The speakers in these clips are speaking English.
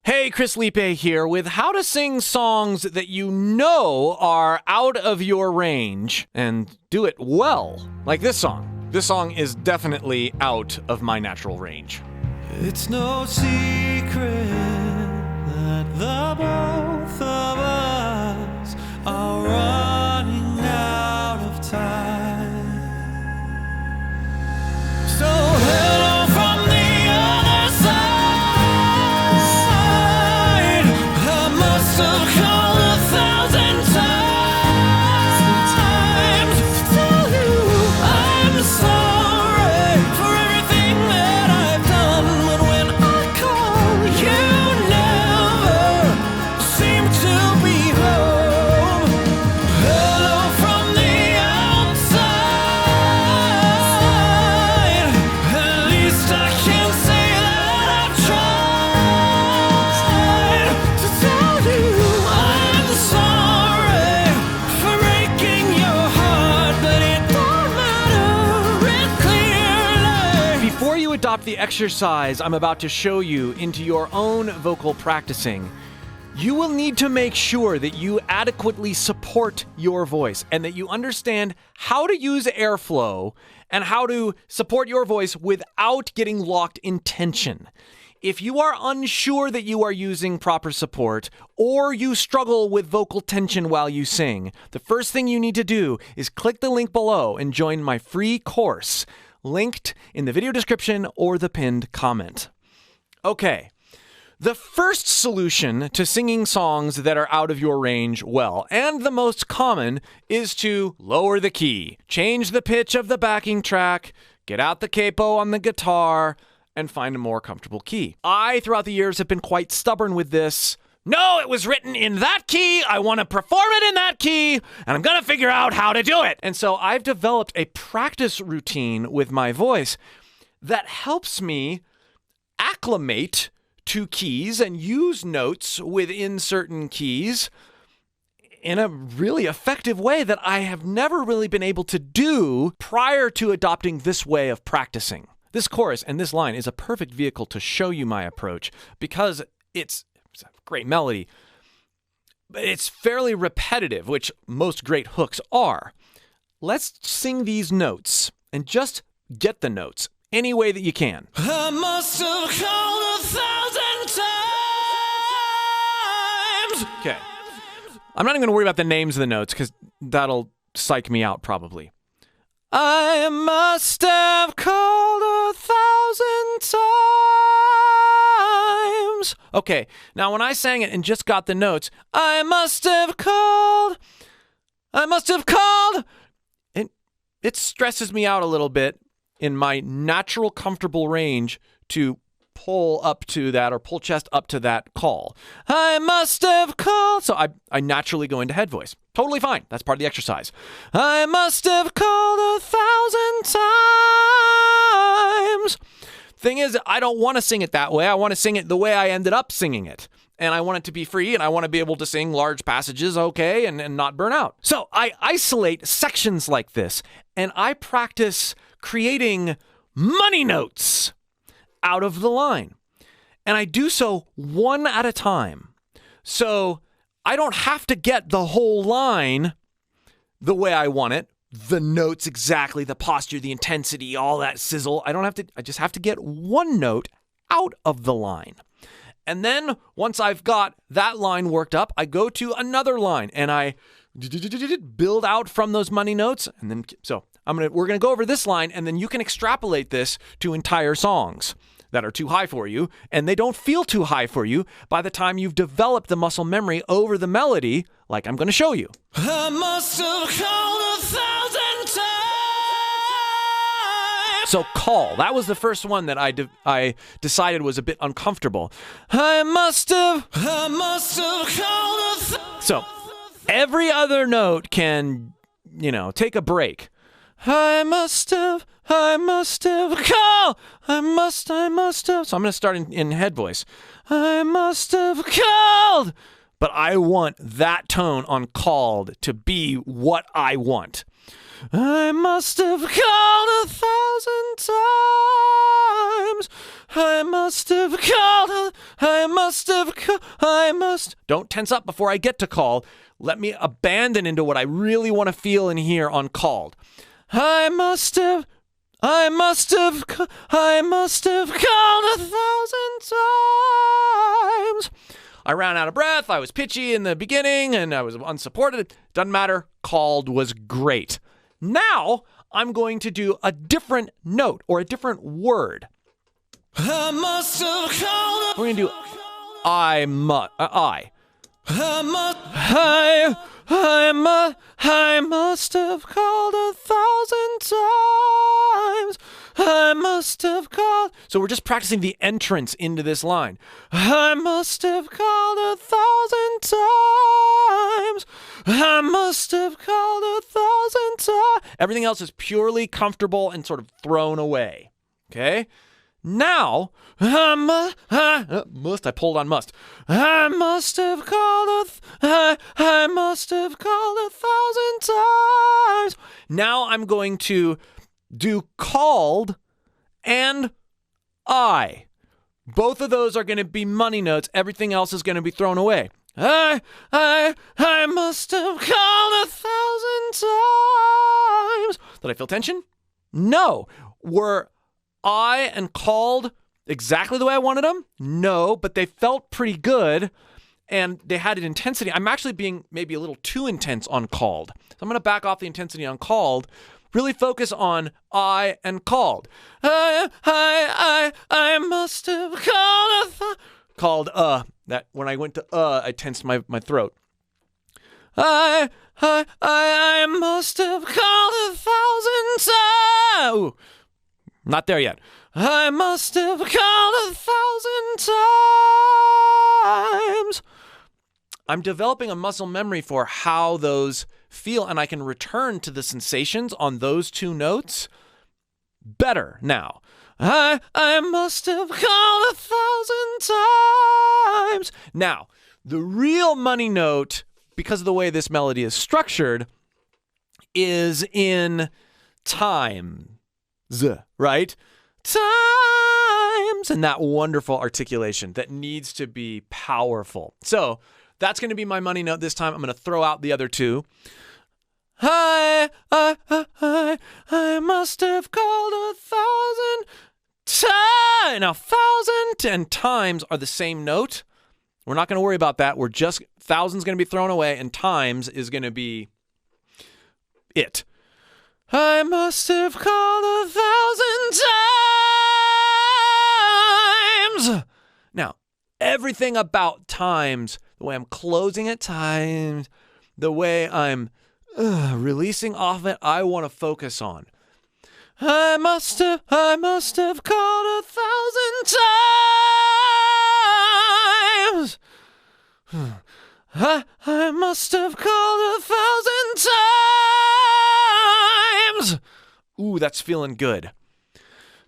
Hey, Chris Liepe here with how to sing songs that you know are out of your range and do it well, like this song. This song is definitely out of my natural range. It's no secret that the both of us are running out of time. So hello from the other side. I must have called 1,000 times to tell you I'm sorry for everything that I've done. But when I call, you never seem to be home. Hello from the outside. At least I can say that I've tried to tell you I'm sorry for breaking your heart, but it don't matter, it clearly. Before you adopt the exercise I'm about to show you into your own vocal practicing, you will need to make sure that you adequately support your voice and that you understand how to use airflow and how to support your voice without getting locked in tension. If you are unsure that you are using proper support or you struggle with vocal tension while you sing, the first thing you need to do is click the link below and join my free course, linked in the video description or the pinned comment. Okay. The first solution to singing songs that are out of your range well, and the most common, is to lower the key, change the pitch of the backing track, get out the capo on the guitar, and find a more comfortable key. I, throughout the years, have been quite stubborn with this. No, it was written in that key. I want to perform it in that key, and I'm going to figure out how to do it. And so I've developed a practice routine with my voice that helps me acclimate to keys and use notes within certain keys in a really effective way that I have never really been able to do prior to adopting this way of practicing. This chorus and this line is a perfect vehicle to show you my approach because it's a great melody, but it's fairly repetitive, which most great hooks are. Let's sing these notes and just get the notes any way that you can. I must have called 1,000 times. Okay. I'm not even going to worry about the names of the notes because that'll psych me out probably. I must have called 1,000 times. Okay, now when I sang it and just got the notes, I must have called, it stresses me out a little bit in my natural comfortable range to pull up to that or pull chest up to that call. I must have called. So I naturally go into head voice. Totally fine. That's part of the exercise. I must have called 1,000 times. Thing is, I don't want to sing it that way. I want to sing it the way I ended up singing it. And I want it to be free, and I want to be able to sing large passages okay and not burn out. So I isolate sections like this, and I practice creating money notes out of the line. And I do so one at a time. So I don't have to get the whole line the way I want it, the notes exactly, the posture, the intensity, all that sizzle. I just have to get one note out of the line. And then once I've got that line worked up, I go to another line and I build out from those money notes. And then, so we're going to go over this line, and then you can extrapolate this to entire songs that are too high for you, and they don't feel too high for you by the time you've developed the muscle memory over the melody, like I'm going to show you. I must have called 1,000 times. So call, that was the first one that I decided was a bit uncomfortable. I must have called So every other note can, take a break. I must have called. I must have. So I'm going to start in head voice. I must have called but I want that tone on called to be what I want. I must have called 1,000 times. I must. Don't tense up before I get to call. Let me abandon into what I really want to feel and hear on called. I must have called 1,000 times. I ran out of breath. I was pitchy in the beginning and I was unsupported. Doesn't matter. Called was great. Now I'm going to do a different note or a different word. I must have called. We're going to do I must have called 1,000 times. I must have called. So we're just practicing the entrance into this line. I must have called 1,000 times. I must have called 1,000 times. Everything else is purely comfortable and sort of thrown away. Okay? Now, I pulled on must. I must have called I must have called 1,000 times. Now I'm going to do called and I. Both of those are going to be money notes. Everything else is going to be thrown away. I must have called 1,000 times. Did I feel tension? No. Were I and called exactly the way I wanted them? No, but they felt pretty good and they had an intensity. I'm actually being maybe a little too intense on called. So I'm going to back off the intensity on called, really focus on I and called. I must have called that when I went to I tensed my throat. I must have called 1,000 times. Ooh. Not there yet. I must have called 1,000 times. I'm developing a muscle memory for how those feel, and I can return to the sensations on those two notes better now. I must have called 1,000 times. Now, the real money note, because of the way this melody is structured, is in time. Right? Times, and that wonderful articulation that needs to be powerful. So that's going to be my money note this time. I'm going to throw out the other two. I must have called 1,000 times. Now, 1,000 and times are the same note. We're not going to worry about that. We're just, 1,000's going to be thrown away, and times is going to be it. I must have called 1,000 times. Now, everything about times, the way I'm closing at times, the way I'm releasing off it, I want to focus on. I must have called 1,000 times. I must have called 1,000 times. Ooh, that's feeling good.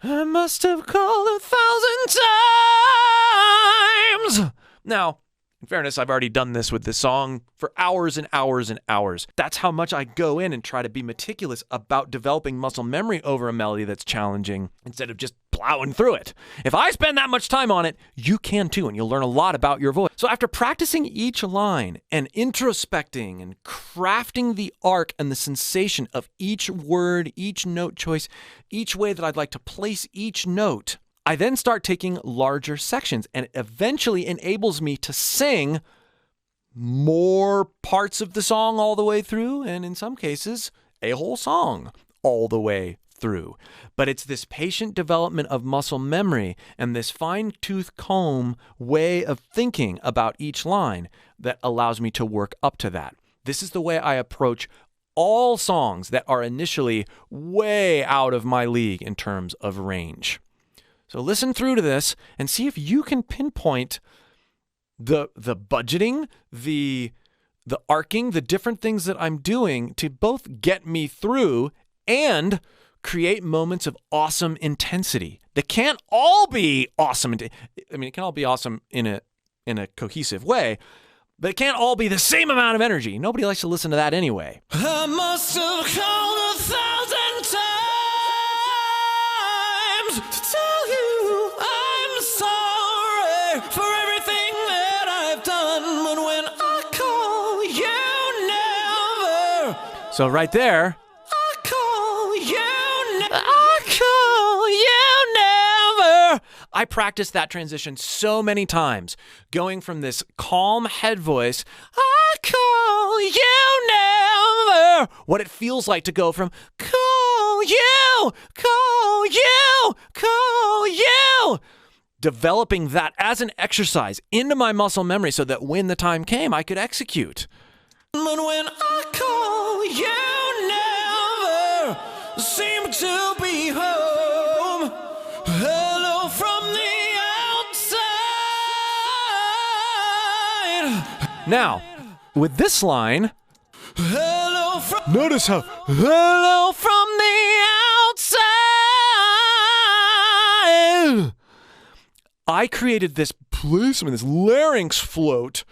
I must have called 1,000 times. Now, in fairness, I've already done this with this song for hours and hours and hours. That's how much I go in and try to be meticulous about developing muscle memory over a melody that's challenging instead of just plowing through it. If I spend that much time on it, you can too, and you'll learn a lot about your voice. So after practicing each line and introspecting and crafting the arc and the sensation of each word, each note choice, each way that I'd like to place each note, I then start taking larger sections, and it eventually enables me to sing more parts of the song all the way through, and in some cases, a whole song all the way through. But it's this patient development of muscle memory and this fine-tooth comb way of thinking about each line that allows me to work up to that. This is the way I approach all songs that are initially way out of my league in terms of range. So listen through to this and see if you can pinpoint the budgeting, the arcing, the different things that I'm doing to both get me through and create moments of awesome intensity. They can't all be awesome. I mean, it can all be awesome in a cohesive way, But it can't all be the same amount of energy. Nobody likes to listen to that anyway. I must have called 1,000 times to tell you I'm sorry for everything that I've done. But when I call you never, So right there, I call you never. I practiced that transition so many times, going from this calm head voice, I call you never, what it feels like to go from call you, developing that as an exercise into my muscle memory so that when the time came, I could execute. But when I call you never seem to be home. Hello from the outside. Now, with this line, Hello from notice how hello from the outside. I created this placement, this larynx float.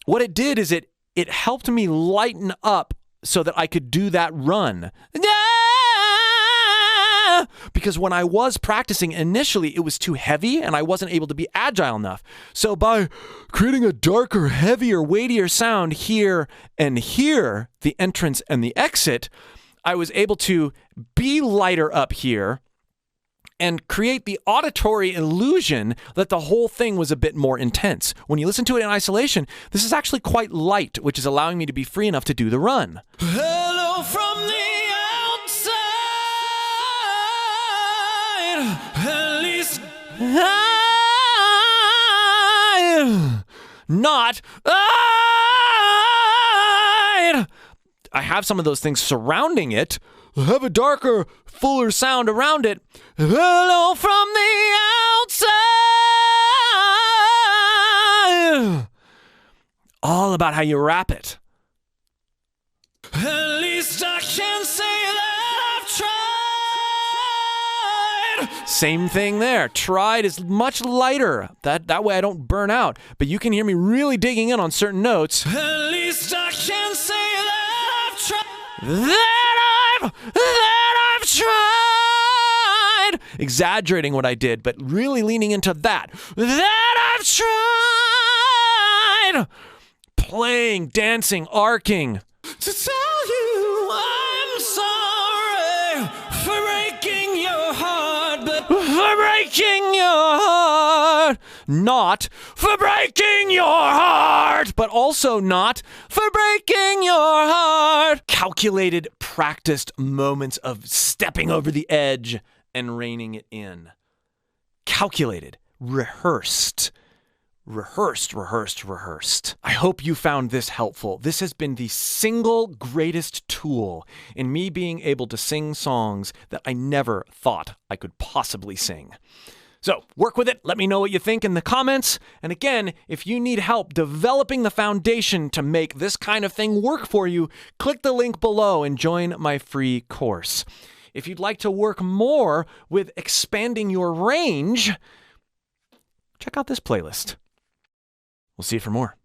What it did is it helped me lighten up so that I could do that run. Because when I was practicing initially, it was too heavy and I wasn't able to be agile enough. So by creating a darker, heavier, weightier sound here and here, the entrance and the exit, I was able to be lighter up here and create the auditory illusion that the whole thing was a bit more intense. When you listen to it in isolation, this is actually quite light, which is allowing me to be free enough to do the run. Hello from the outside. At least not I have some of those things surrounding it. I have a darker, fuller sound around it. Hello from the outside. All about how you wrap it. at least I can say that I've tried. Same thing there. Tried is much lighter. That way I don't burn out. But you can hear me really digging in on certain notes. At least I can say that I've tried. That I've tried. Exaggerating what I did, but really leaning into that. That I've tried. Playing, dancing, arcing. To tell you I'm sorry for breaking your heart, but For breaking your heart. Not for breaking your heart, but also not for breaking your heart. Calculated, practiced moments of stepping over the edge and reining it in. Calculated, rehearsed. Rehearsed. I hope you found this helpful. This has been the single greatest tool in me being able to sing songs that I never thought I could possibly sing. So work with it. Let me know what you think in the comments. And again, if you need help developing the foundation to make this kind of thing work for you, click the link below and join my free course. If you'd like to work more with expanding your range, check out this playlist. We'll see you for more.